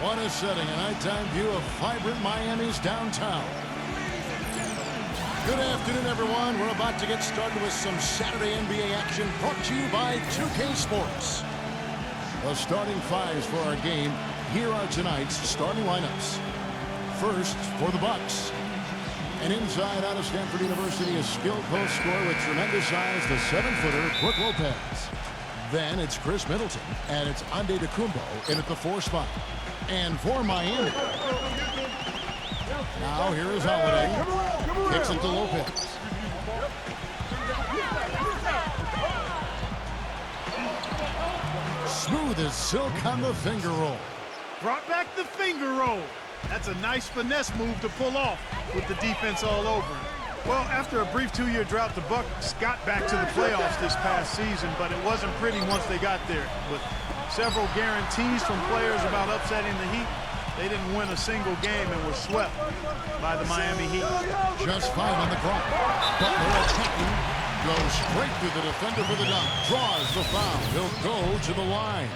What a setting, a nighttime view of vibrant Miami's downtown. Good afternoon, everyone. We're about to get started with some Saturday NBA action brought to you by 2K Sports. The starting fives for our game. Here are tonight's starting lineups. First, for the Bucks. An inside out of Stanford University, a skilled post scorer with tremendous size, the 7-footer, Brook Lopez. Then it's Chris Middleton, and it's Antetokounmpo in at the 4 spot. And for Miami, now here is Holiday. Kicks it to Lopez. Smooth as silk on the finger roll. Brought back the finger roll. That's a nice finesse move to pull off with the defense all over him. Well, after a brief 2-year drought, the Bucks got back to the playoffs this past season, but it wasn't pretty once they got there. With several guarantees from players about upsetting the Heat, they didn't win a single game and were swept by the Miami Heat. Just 5 on the clock. Butler attacking. Goes straight through the defender for the dunk. Draws the foul. He'll go to the line.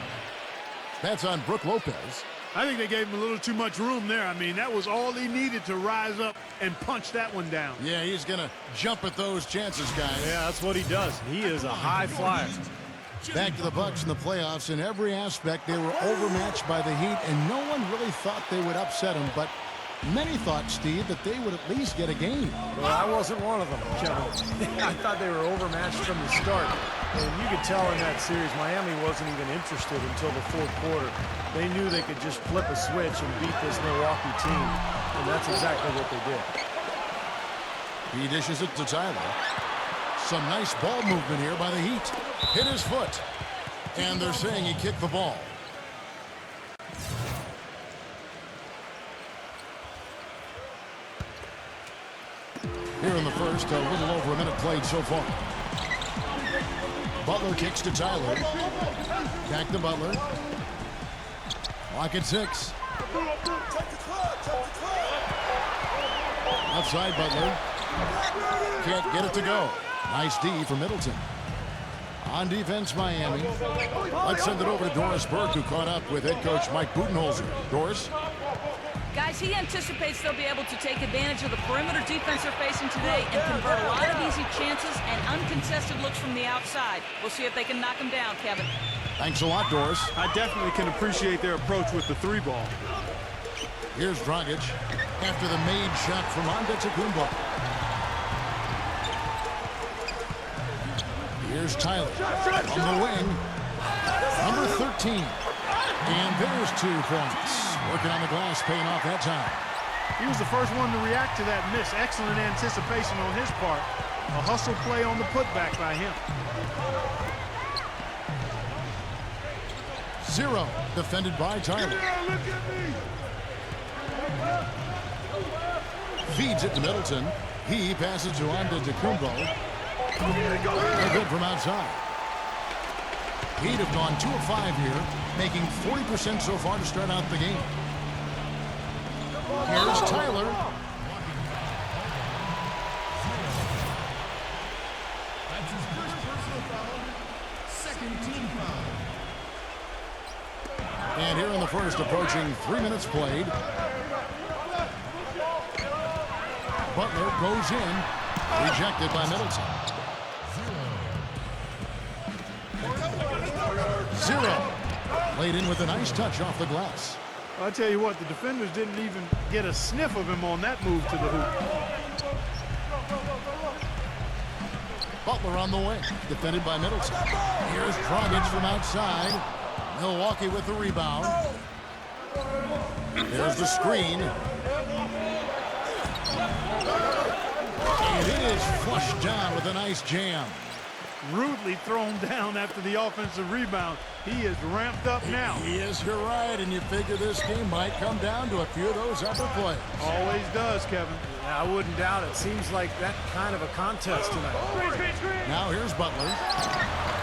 That's on Brook Lopez. I think they gave him a little too much room there. I mean, that was all he needed to rise up and punch that one down. Yeah, he's going to jump at those chances, guys. Yeah, that's what he does. He is a high flyer. Back to the Bucks in the playoffs. In every aspect, they were overmatched by the Heat, and no one really thought they would upset them, but many thought, Steve, that they would at least get a game. Well, I wasn't one of them, Kevin. I thought they were overmatched from the start. And you could tell in that series, Miami wasn't even interested until the 4th quarter. They knew they could just flip a switch and beat this Milwaukee team, and that's exactly what they did. He dishes it to Tyler. Some nice ball movement here by the Heat. Hit his foot. And they're saying he kicked the ball. Here in the first, a little over a minute played so far. Butler kicks to Tyler. Back to Butler. Lock at 6. Outside Butler. Can't get it to go. Nice D for Middleton. On defense, Miami. Let's send it over to Doris Burke, who caught up with head coach Mike Budenholzer. Doris? Guys, he anticipates they'll be able to take advantage of the perimeter defense they're facing today and convert a lot of easy chances and uncontested looks from the outside. We'll see if they can knock them down, Kevin. Thanks a lot, Doris. I definitely can appreciate their approach with the 3-ball. Here's Dragic after the made shot from Antetokounmpo. Here's Tyler on the wing. Number 13. And there's 2 points. Working on the glass, paying off that time. He was the first one to react to that miss. Excellent anticipation on his part. A hustle play on the putback by him. 0, defended by Tyler. Feeds it to Middleton. He passes to Antetokounmpo. Good from outside. He'd have gone 2 of 5 here, making 40% so far to start out the game. Here's Tyler. That's his first personal foul, second team foul. And here in the first, approaching 3 minutes played. Butler goes in, rejected by Middleton. 0. Laid in with a nice touch off the glass. I'll tell you what, the defenders didn't even get a sniff of him on that move to the hoop. Butler on the wing, defended by Middleton. Here's Dragic from outside. Milwaukee with the rebound. There's the screen. And it is flushed down with a nice jam. Rudely thrown down after the offensive rebound. He is ramped up now. He is, you're right, and you figure this game might come down to a few of those upper plays. Always does, Kevin. Yeah, I wouldn't doubt it. Seems like that kind of a contest tonight. Now here's Butler.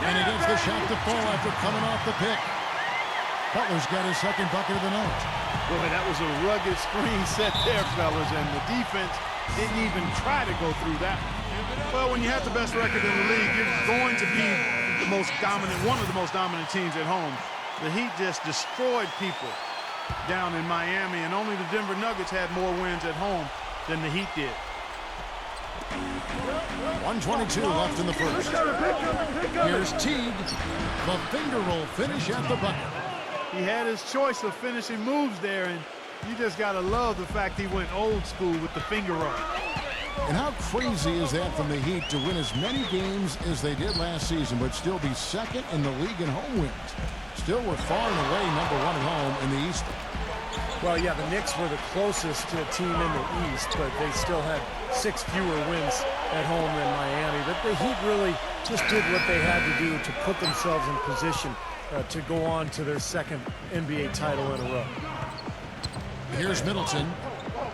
And he gets the shot to fall after coming off the pick. Butler's got his second bucket of the night. Boy, that was a rugged screen set there, fellas, and the defense didn't even try to go through that. Well, when you have the best record in the league, you're going to be the most dominant, one of the most dominant teams at home. The Heat just destroyed people down in Miami, and only the Denver Nuggets had more wins at home than the Heat did. 1:22 left in the first. Here's Teague. The finger roll finish at the bucket. He had his choice of finishing moves there, and you just got to love the fact he went old school with the finger roll. And how crazy is that from the Heat to win as many games as they did last season, but still be second in the league in home wins? Still, we're far and away number one at home in the East. Well, yeah, the Knicks were the closest team in the East, but they still had 6 fewer wins at home than Miami. But the Heat really just did what they had to do to put themselves in position to go on to their second NBA title in a row. Here's Middleton.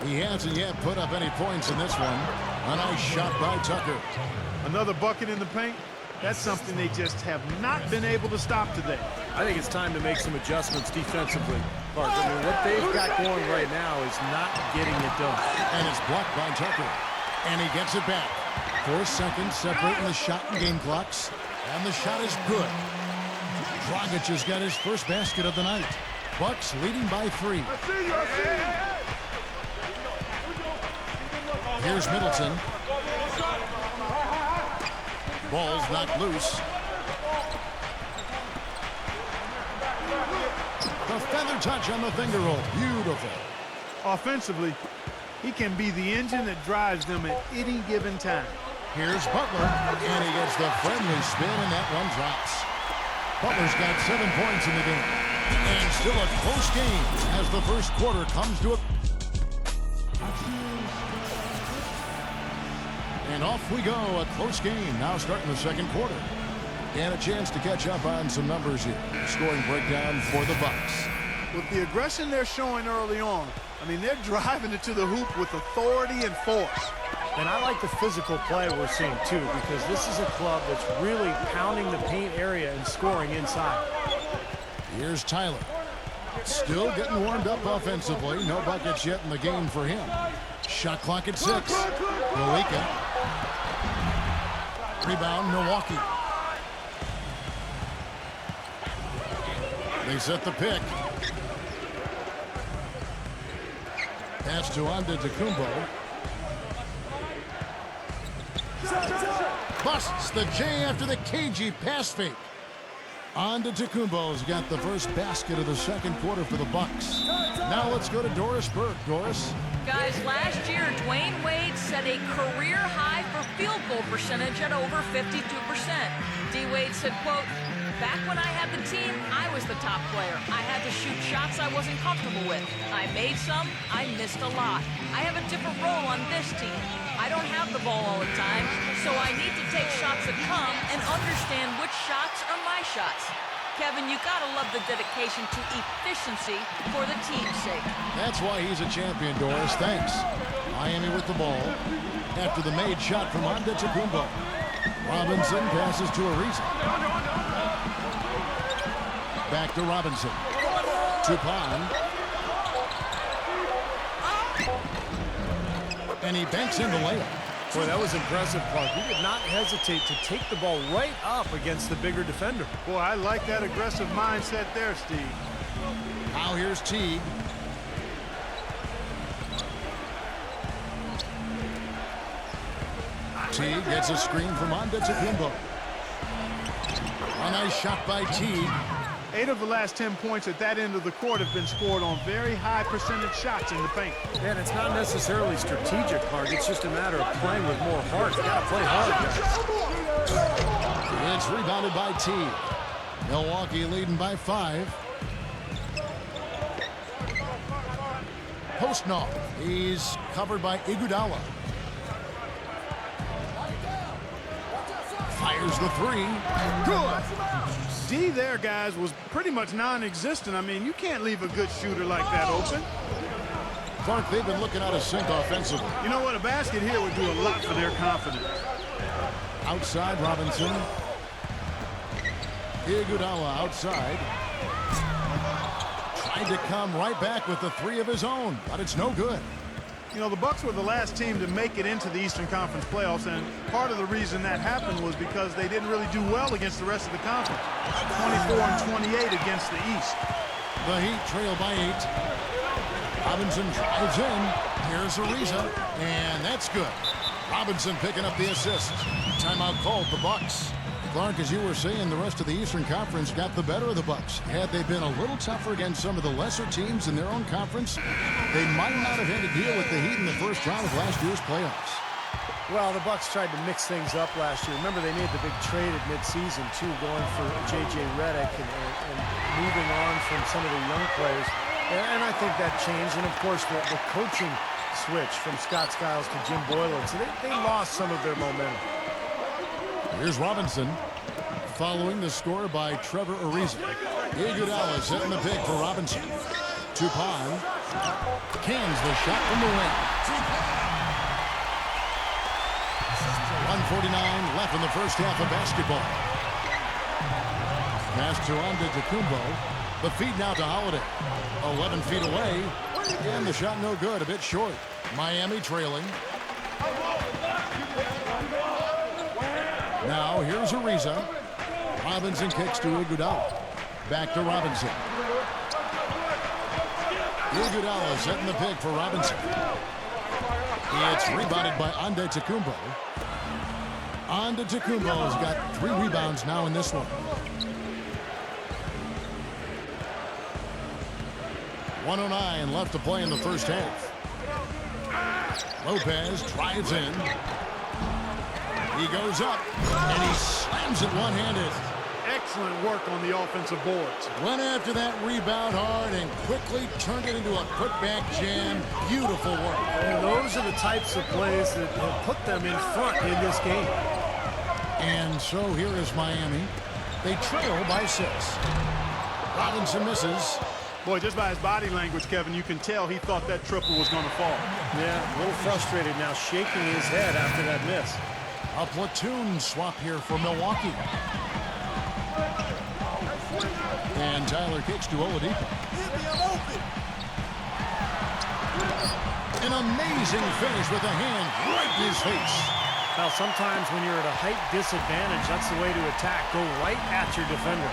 He hasn't yet put up any points in this one. A nice shot by Tucker. Another bucket in the paint. That's something they just have not been able to stop today. I think it's time to make some adjustments defensively, Clark. I mean, what they've got going right now is not getting it done. And it's blocked by Tucker. And he gets it back. 4 seconds separating the shot and game clocks. And the shot is good. Dragic has got his first basket of the night. Bucks leading by 3. Here's Middleton. Ball's knocked loose. The feather touch on the finger roll. Beautiful. Offensively, he can be the engine that drives them at any given time. Here's Butler, and he gets the friendly spin, and that one drops. Butler's got 7 points in the game. And still a close game as the first quarter comes to a... And off we go, a close game now starting the second quarter. And a chance to catch up on some numbers here. Scoring breakdown for the Bucks. With the aggression they're showing early on, I mean, they're driving it to the hoop with authority and force. And I like the physical play we're seeing, too, because this is a club that's really pounding the paint area and scoring inside. Here's Tyler. Still getting warmed up offensively. No buckets yet in the game for him. Shot clock at 6. Malika. Rebound, Milwaukee. They set the pick. Pass to Antetokounmpo. Busts the J after the cagey pass fake. Antetokounmpo's got the first basket of the second quarter for the Bucks. Now let's go to Doris Burke. Doris. Guys, last year, Dwayne Wade set a career high for field goal percentage at over 52%. D. Wade said, quote, "Back when I had the team, I was the top player. I had to shoot shots I wasn't comfortable with. I made some, I missed a lot. I have a different role on this team. I don't have the ball all the time, so I need to take shots that come and understand which shots are my shots." Kevin, you gotta love the dedication to efficiency for the team's sake. That's why he's a champion, Doris. Thanks. Miami with the ball after the made shot from Antetokounmpo. Robinson passes to Ariza. Back to Robinson. To Pond. And he banks in the layup. Boy, that was impressive, Clark. He did not hesitate to take the ball right up against the bigger defender. Boy, I like that aggressive mindset there, Steve. Now here's Teague. Teague gets a screen from Antetokounmpo. A nice shot by Teague. 8 of the last 10 points at that end of the court have been scored on very high percentage shots in the paint. And it's not necessarily strategic, Clark. It's just a matter of playing with more heart. You gotta play hard. It's rebounded by Teague. Milwaukee leading by 5. Postnoff. He's covered by Iguodala. Fires the 3. Good. D there, guys, was pretty much non-existent. I mean, you can't leave a good shooter like that open. Clark, they've been looking out of sync offensively. You know what? A basket here would do a lot for their confidence. Outside, Robinson. Iguodala outside. Tried to come right back with the 3 of his own, but it's no good. You know, the Bucks were the last team to make it into the Eastern Conference playoffs, and part of the reason that happened was because they didn't really do well against the rest of the conference. 24-28 against the East. The Heat trail by 8. Robinson drives in. Here's Ariza, and that's good. Robinson picking up the assist. Timeout called the Bucks. Clark, as you were saying, the rest of the Eastern Conference got the better of the Bucks. Had they been a little tougher against some of the lesser teams in their own conference, they might not have had to deal with the Heat in the first round of last year's playoffs. Well, the Bucks tried to mix things up last year. Remember, they made the big trade at midseason, too, going for J.J. Redick and moving on from some of the young players. And I think that changed. And, of course, the coaching switch from Scott Skiles to Jim Boylan. So they lost some of their momentum. Here's Robinson, following the score by Trevor Ariza. Iguodala setting the pick for Robinson. Tupan cans the shot from the wing. 1:49 left in the first half of basketball. Pass to Antetokounmpo. The feed now to Holiday. 11 feet away. And the shot no good, a bit short. Miami trailing. Now here's Ariza. Robinson kicks to Iguodala. Back to Robinson. Iguodala setting the pick for Robinson. It's rebounded by Antetokounmpo. Antetokounmpo's got 3 rebounds now in this one. 1:09 left to play in the first half. Lopez drives in. He goes up, and he slams it one-handed. Excellent work on the offensive boards. Went after that rebound hard and quickly turned it into a putback jam. Beautiful work. And those are the types of plays that have put them in front in this game. And so here is Miami. They trail by 6. Robinson misses. Boy, just by his body language, Kevin, you can tell he thought that triple was going to fall. Yeah, a little frustrated now, shaking his head after that miss. A platoon swap here for Milwaukee. And Tyler kicks to Oladipo. An amazing finish with a hand right in his face. Now, sometimes when you're at a height disadvantage, that's the way to attack. Go right at your defender.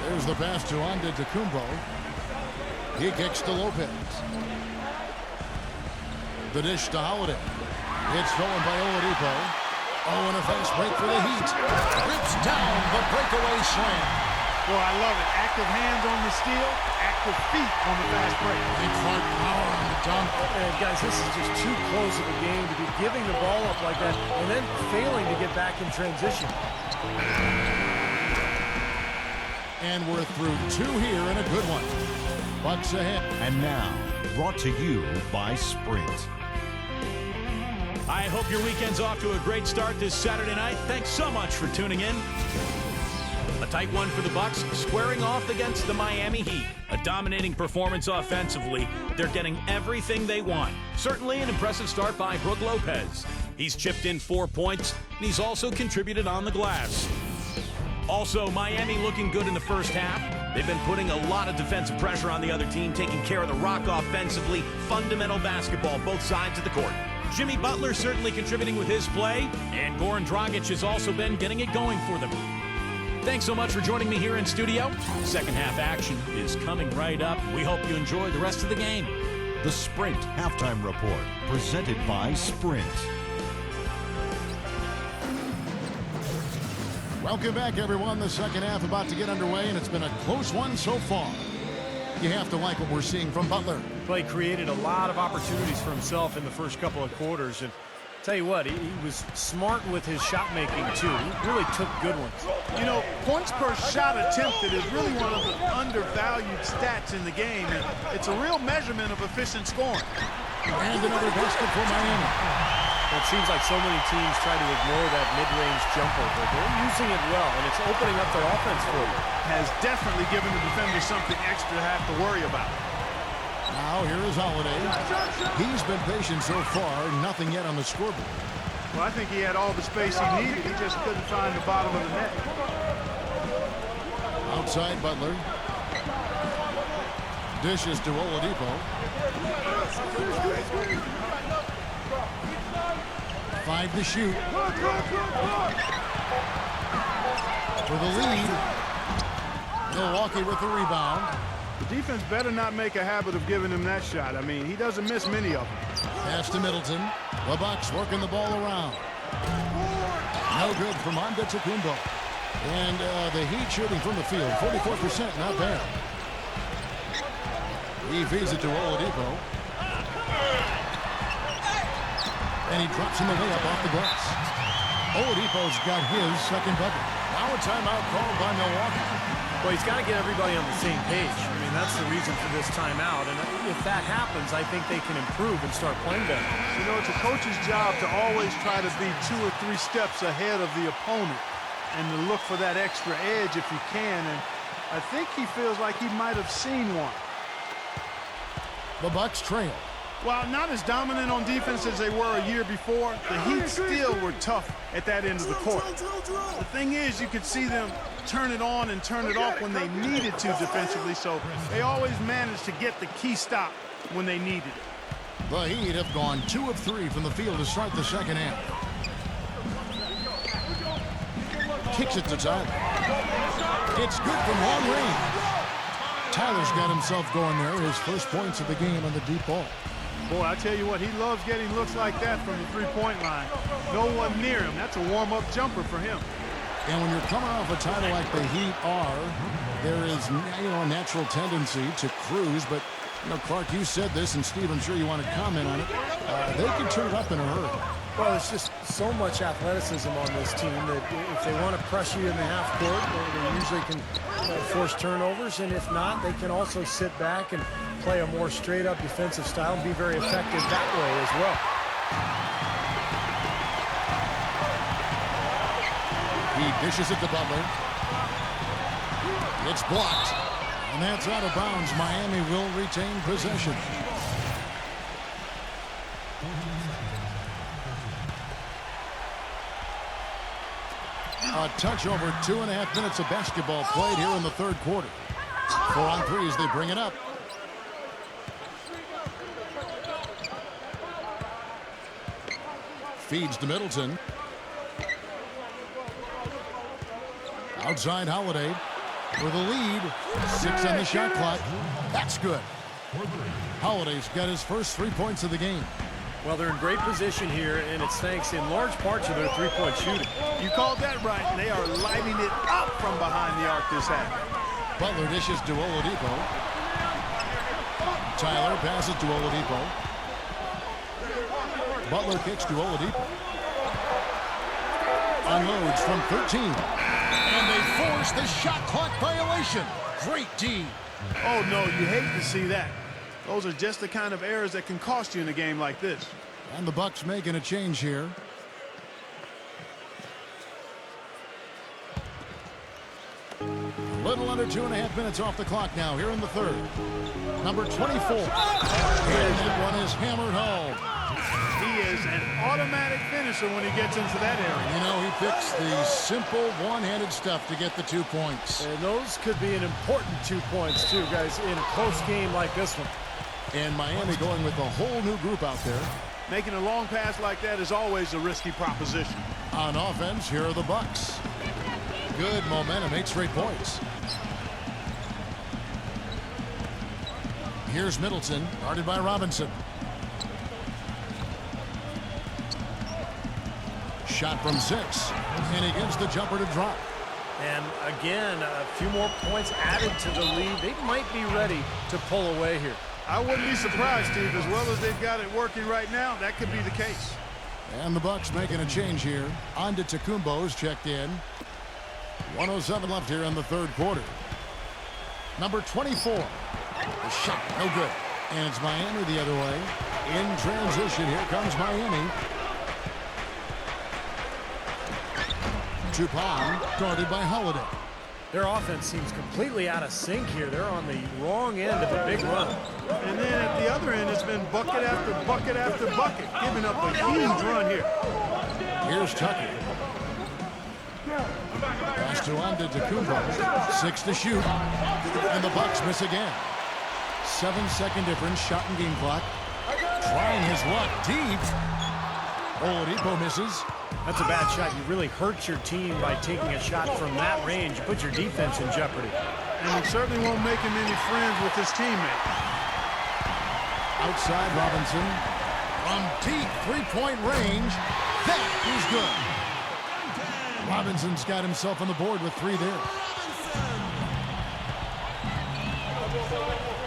There's the pass to Antetokounmpo. He kicks to Lopez. The dish to Holiday. It's stolen by Oladipo. Oh, and a fast break for the Heat. Rips down the breakaway slam. Boy, I love it. Active hands on the steal, active feet on the fast break. Big front power on the dunk. And guys, this is just too close of a game to be giving the ball up like that and then failing to get back in transition. And we're through 2 here and a good one. Bucks ahead. And now, brought to you by Sprint. I hope your weekend's off to a great start this Saturday night. Thanks so much for tuning in. A tight one for the Bucks, squaring off against the Miami Heat. A dominating performance offensively. They're getting everything they want. Certainly an impressive start by Brook Lopez. He's chipped in 4 points, and he's also contributed on the glass. Also, Miami looking good in the first half. They've been putting a lot of defensive pressure on the other team, taking care of the rock offensively. Fundamental basketball, both sides of the court. Jimmy Butler certainly contributing with his play, and Goran Dragic has also been getting it going for them. Thanks so much for joining me here in studio. Second half action is coming right up. We hope you enjoy the rest of the game. The Sprint Halftime Report, presented by Sprint. Welcome back, everyone. The second half about to get underway, and it's been a close one so far. You have to like what we're seeing from Butler. Play created a lot of opportunities for himself in the first couple of quarters. And tell you what, he was smart with his shot making, too. He really took good ones. You know, points per shot attempted is really one of the undervalued stats in the game. And it's a real measurement of efficient scoring. And another basket for Miami. It seems like so many teams try to ignore that mid-range jumper, but they're using it well, and it's opening up their offense for them. Has definitely given the defender something extra to have to worry about. Now here is Holiday. He's been patient so far, nothing yet on the scoreboard. Well, I think he had all the space he needed. He just couldn't find the bottom of the net. Outside Butler. Dishes to Oladipo. 5 to shoot. For the lead. Milwaukee with the rebound. The defense better not make a habit of giving him that shot. I mean, he doesn't miss many of them. Pass to Middleton. The Bucks working the ball around. No good from Antetokounmpo. And the Heat shooting from the field, 44%, not bad. He feeds it to Oladipo. And he drops him away up off the glass. Oladipo's got his second bucket. Now a timeout called by Milwaukee. Well, he's got to get everybody on the same page. I mean, that's the reason for this timeout. And if that happens, I think they can improve and start playing better. You know, it's a coach's job to always try to be 2 or 3 steps ahead of the opponent and to look for that extra edge if you can. And I think he feels like he might have seen one. The Bucks trail. While not as dominant on defense as they were a year before, the Heat still were tough at that end of the court. The thing is, you could see them turn it on and turn it off when they needed to defensively, so they always managed to get the key stop when they needed it. The Heat have gone 2 of 3 from the field to start the second half. Kicks it to Tyler. It's good from long range. Tyler's got himself going there, his first points of the game on the deep ball. Boy, I tell you what, he loves getting looks like that from the three-point line. No one near him. That's a warm-up jumper for him. And when you're coming off a title like the Heat are, there is, a natural tendency to cruise. But, Clark, you said this, and Steve, I'm sure you want to comment on it. They can turn it up in a hurry. Well, there's just so much athleticism on this team that if they want to pressure you in the half court, they usually can force turnovers. And if not, they can also sit back and play a more straight-up defensive style and be very effective that way as well. He dishes it to Butler. It's blocked. And that's out of bounds. Miami will retain possession. A touch over 2.5 minutes of basketball played here in the third quarter. 4 on 3 as they bring it up. Feeds to Middleton. Outside Holiday with a lead. 6 on the shot clock. That's good. Holiday's got his first 3 points of the game. Well, they're in great position here, and it's thanks in large part to their three-point shooting. You called that right. They are lighting it up from behind the arc this half. Butler dishes to Oladipo. Tyler passes to Oladipo. Butler kicks to Oladipo. Unloads from 13. And they force the shot clock violation. Great D. Oh, no, you hate to see that. Those are just the kind of errors that can cost you in a game like this. And the Bucks making a change here. Little under 2.5 minutes off the clock now here in the third. Number 24. And that one is hammered home. He is an automatic finisher when he gets into that area. He picks the simple one-handed stuff to get the 2 points. And those could be an important 2 points, too, guys, in a close game like this one. And Miami going with a whole new group out there. Making a long pass like that is always a risky proposition. On offense, here are the Bucks. Good momentum, 8 straight points. Here's Middleton, guarded by Robinson. Shot from 6, and he gets the jumper to drop. And again, a few more points added to the lead. They might be ready to pull away here. I wouldn't be surprised, Steve. As well as they've got it working right now, that could be the case. And the Bucks making a change here. Antetokounmpo's checked in. 1:07 left here in the third quarter. Number 24. The shot, no good. And it's Miami the other way. In transition, here comes Miami. Dupont, guarded by Holiday. Their offense seems completely out of sync here. They're on the wrong end of a big run. And then at the other end, it's been bucket after bucket after bucket, giving up a huge run here. Here's Tucker. Pass to Antetokounmpo. 6 to shoot. And the Bucks miss again. 7-second difference, shot and game clock. Trying his luck deep. Oladipo misses. That's a bad shot. You really hurt your team by taking a shot from that range. You put your defense in jeopardy. and it certainly won't make him any friends with his teammate. Outside Robinson. From deep three-point range. That is good. Robinson's got himself on the board with 3 there.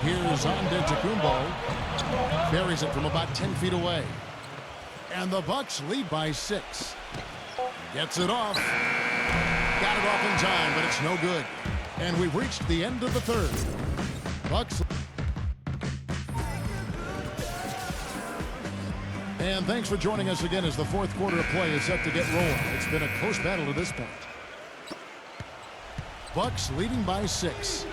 Here's Antetokounmpo. Buries it from about 10 feet away. And the Bucks lead by 6. Gets it off. Got it off in time, but it's no good. And we've reached the end of the third. Bucks. And thanks for joining us again as the fourth quarter of play is set to get rolling. It's been a close battle to this point. Bucks leading by 6.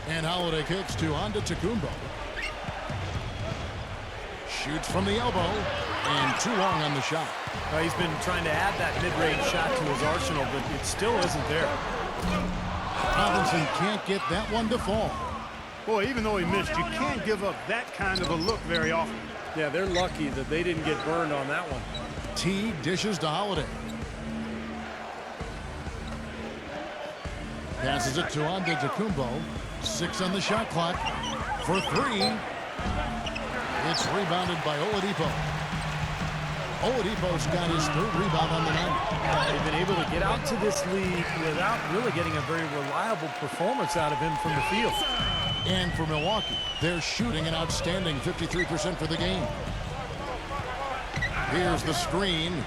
And Holiday kicks to Antetokounmpo. Shoots from the elbow. And too long on the shot. He's been trying to add that mid-range shot to his arsenal, but it still isn't there. Robinson can't get that one to fall. Boy, even though he missed, you can't give up that kind of a look very often. Yeah, they're lucky that they didn't get burned on that one. T dishes to Holiday. Passes it to Antetokounmpo. 6 on the shot clock. For 3. It's rebounded by Oladipo. Oladipo's got his 3rd rebound on the night. They've been able to get out to this lead without really getting a very reliable performance out of him from the field. And for Milwaukee, they're shooting an outstanding 53% for the game. Here's the screen.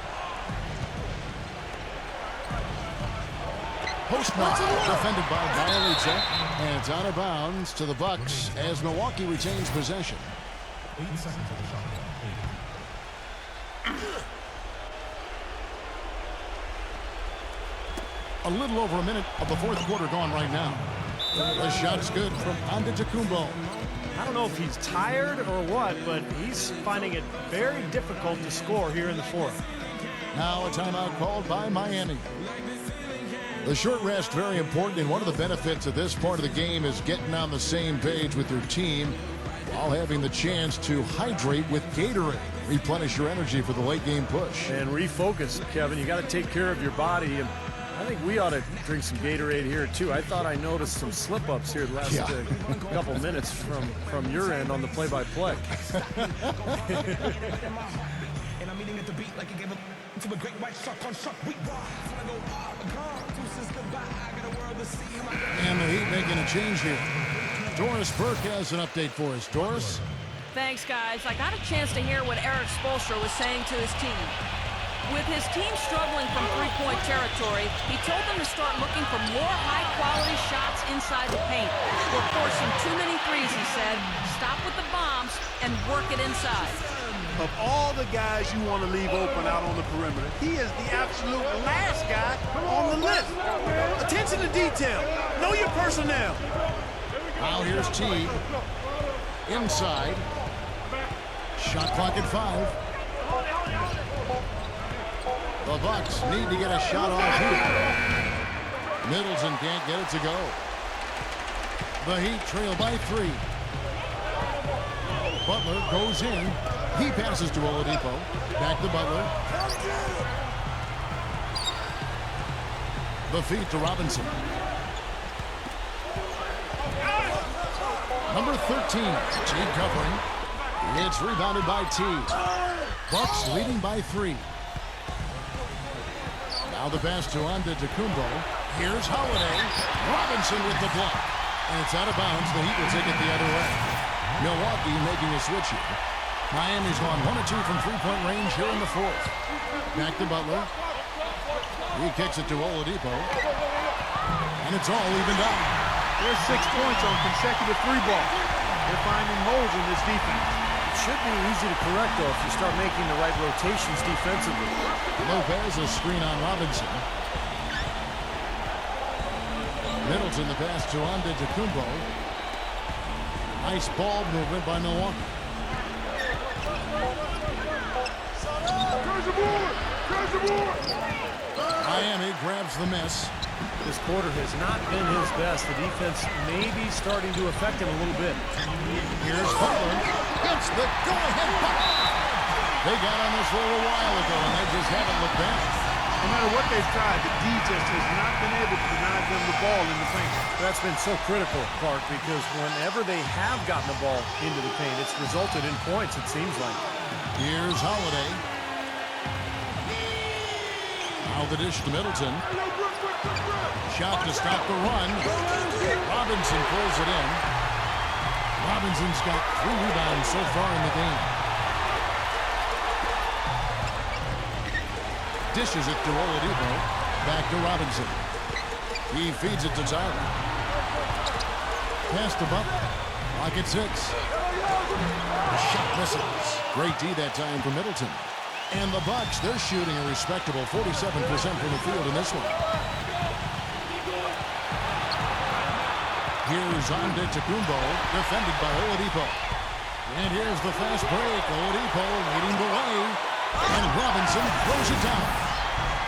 Postman defended by Bielitsa, and it's out of bounds to the Bucks as Milwaukee retains possession. 8 seconds of the shot. A little over a minute of the fourth quarter gone right now. The shot's good from Antetokounmpo. I don't know if he's tired or what, but he's finding it very difficult to score here in the fourth. Now a timeout called by Miami. The short rest very important, and one of the benefits of this part of the game is getting on the same page with your team while having the chance to hydrate with Gatorade. Replenish your energy for the late game push. And refocus, Kevin. You got to take care of your body, and I think we ought to drink some Gatorade here too. I thought I noticed some slip-ups here the last couple minutes from your end on the play-by-play. And the Heat making a change here. Doris Burke has an update for us. Doris? Thanks, guys. I got a chance to hear what Eric Spoelstra was saying to his team. With his team struggling from three-point territory, he told them to start looking for more high-quality shots inside the paint. We're forcing too many threes, he said. Stop with the bombs and work it inside. Of all the guys you want to leave open out on the perimeter, he is the absolute last guy on the list. Attention to detail. Know your personnel. Now here's Teague. Inside. Shot clock at 5. The Bucks need to get a shot off here. Middleton can't get it to go. The Heat trail by 3. Butler goes in. He passes to Oladipo. Back to Butler. The feed to Robinson. Number 13, T covering. It's rebounded by T. Bucks leading by 3. Now the pass to Antetokounmpo. Here's Holiday. Robinson with the block. And it's out of bounds. The Heat will take it the other way. Milwaukee making a switch here. Miami's gone 1 of 2 from three-point range here in the fourth. Back to Butler. He kicks it to Oladipo. And it's all evened up. There's 6 points on consecutive 3-ball. They're finding holes in this defense. It should be easy to correct, though, if you start making the right rotations defensively. Lopez, a screen on Robinson. Middleton, the pass to Antetokounmpo. Nice ball movement by Milwaukee. Miami grabs the miss. This quarter has not been his best. The defense may be starting to affect him a little bit. Here's Butler. Gets the go-ahead bucket. They got on this a little while ago, and they just haven't looked back. No matter what they've tried, the D just has not been able to deny them the ball in the paint. That's been so critical, Clark, because whenever they have gotten the ball into the paint, it's resulted in points, it seems like. Here's Holiday. Now the dish to Middleton. Shot to stop the run. Robinson pulls it in. Robinson's got 3 rebounds so far in the game. Dishes it to Oladipo. Back to Robinson. He feeds it to Tyler. Pass to Butler. Lock at 6. The shot misses. Great D that time for Middleton. And the Bucks, they're shooting a respectable 47% from the field in this one. Here's Antetokounmpo, defended by Oladipo. And here's the fast break. Oladipo leading the way. And Robinson throws it down.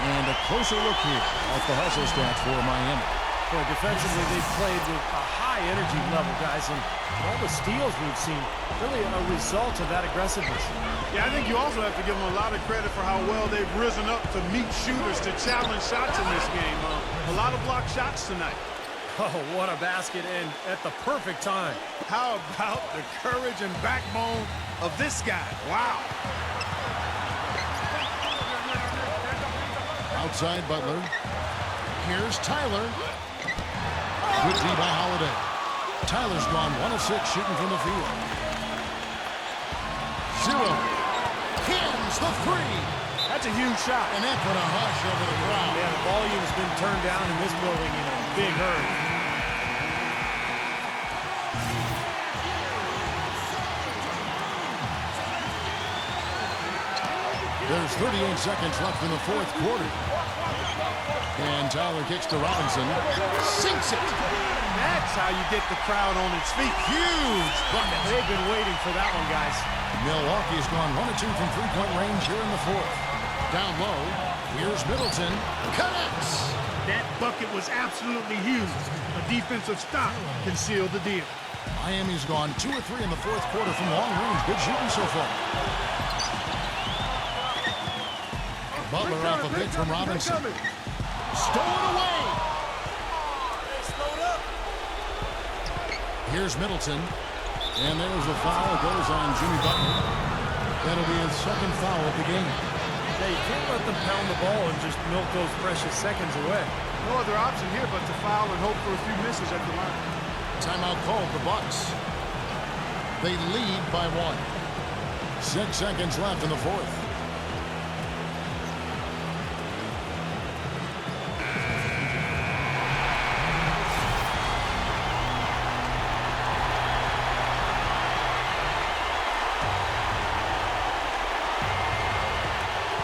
And a closer look here at the hustle stats for Miami. Boy, defensively, they've played with a high energy level, guys, and all the steals we've seen, really a result of that aggressiveness. Yeah, I think you also have to give them a lot of credit for how well they've risen up to meet shooters to challenge shots in this game. A lot of blocked shots tonight. Oh, what a basket, and at the perfect time. How about the courage and backbone of this guy? Wow. Outside Butler. Here's Tyler. Good D by Holiday. Tyler's gone 1 of 6 shooting from the field. 0. Hams the 3. That's a huge shot. And that put a hush over the crowd. Yeah, the volume's been turned down in this building in a big hurry. There's 38 seconds left in the 4th quarter. And Tyler kicks to Robinson. Sinks it. That's how you get the crowd on its feet. Huge bucket. They've been waiting for that one, guys. Milwaukee's gone 1 of 2 from 3-point range here in the 4th. Down low. Here's Middleton. Connects. That bucket was absolutely huge. A defensive stop can seal the deal. Miami's gone 2 of 3 in the 4th quarter from long range. Good shooting so far. Butler off a pick from Robinson. Stolen away. Here's Middleton. And there's the foul. It goes on Jimmy Butler. That'll be his 2nd foul of the game. Yeah, you can't let them pound the ball and just milk those precious seconds away. No other option here but to foul and hope for a few misses at the line. Timeout called the Bucks. They lead by 1. 6 seconds left in the 4th.